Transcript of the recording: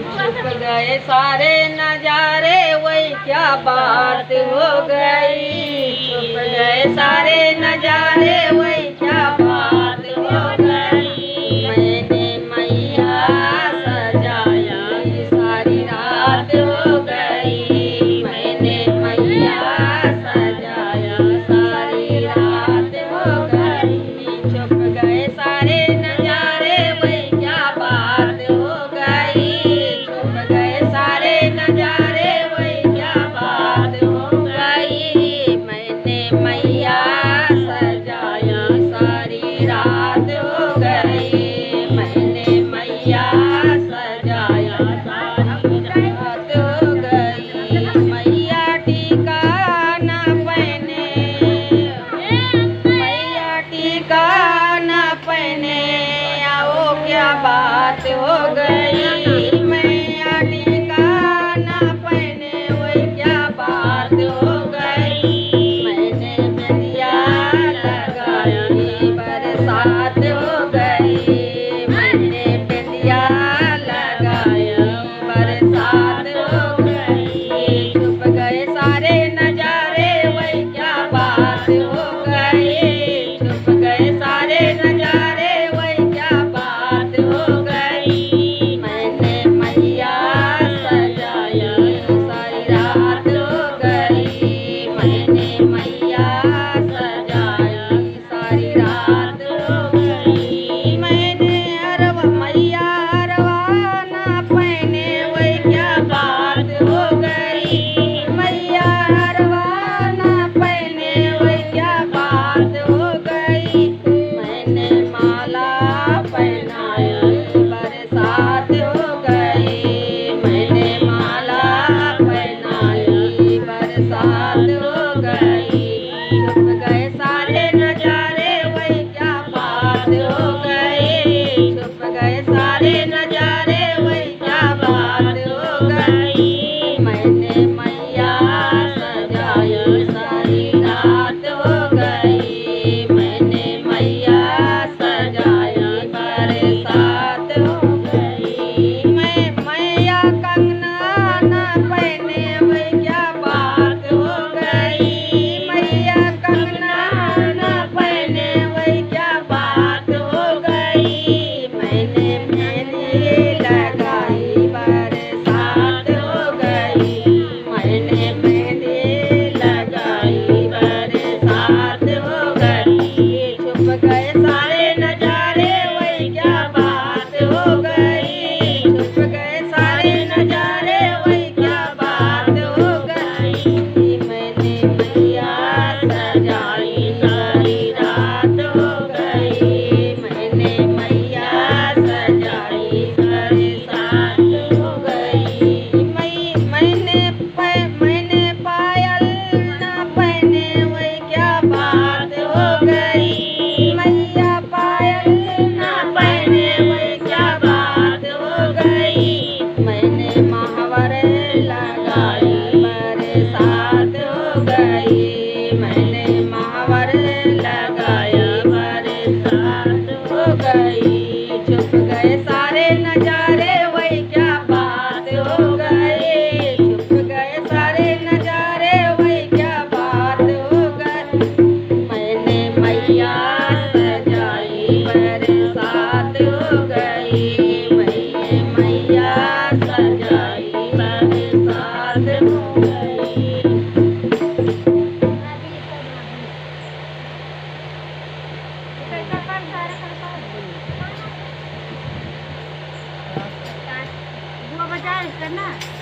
छुप गए सारे नजारे, वही क्या बात हो गई। छुप गए सारे नजारे, वही क्या बात हो गई। मैंने मैया सजाया, सारी रात हो गई। मैंने मैया सजाया, सारी रात हो गई। छुप गए सारे नजारे, वही क्या बात हो गई। छुप गए सारे नजारे, वही क्या बात हो गई। मैंने मैया सजाया, सारी रात हो गई। मैंने मैया सजाया, सारी रात हो गई। मैया टीका न पहने, मैया टीका न पहने, आओ क्या बात हो गई। मैया टीका न पहने, वही क्या बात हो गई। मैंने बिंदिया लगाई, बरसात हो गई। मैंने बिंदिया लगाया, बरसात हो गई। छुप गए सारे नजारे, वही क्या बात हो गई। छुप गए सारे नजारे, वही क्या बात हो गई। मैंने मैया सजाया, सारी रात हो गई। मैंने मैया सजाया, सारी रात हो गई। मैंने मैया अरवा न पहने, वही क्या बात हो गई। मैया अरवा न पहने, वही क्या बात हो गई। मैंने माला पहनाया, बरसात हो गई। मैंने माला पहनाई, बरसात हो गई। छुप गए सारे नजारे, वही क्या बात हो गई। छुप गए सारे नजारे, वही क्या बात हो गई। मैंने मैया सजाया, सारी रात हो गई। मैंने मैया सजाया, बरसात हो गई। मैया कंगना न पहने, वही क्या बात हो गई। मैया कंगना न पहने, वही क्या बात हो गई। मैंने मेहंदी लगाई, बरसात हो गई। मैंने मेहंदी लगाई, बरसात हो गई। छुप गए सारे नजारे, वही क्या बात हो गई। छुप गए सारे नजारे, वही क्या बात हो गई। मैंने मैया सजाई, सारी रात हो गई। मैंने मैया सजाई, सारी रात हो गई। मैंने पायल न पहने, वही क्या बात हो गई। मैया पायल न पहने, वही क्या बात हो गई। मैंने महावर लगाई, बरसात हो गई। मैंने महावर लगाया, बरसात हो गई। छुप गए सारे नजारे, वही क्या बात हो गई। छुप गए सारे नजारे, वही क्या बात हो गई। मैंने मैया सजाई, बरसात हो गई। मैंने मैया सजाई, बरसात हो गई। करना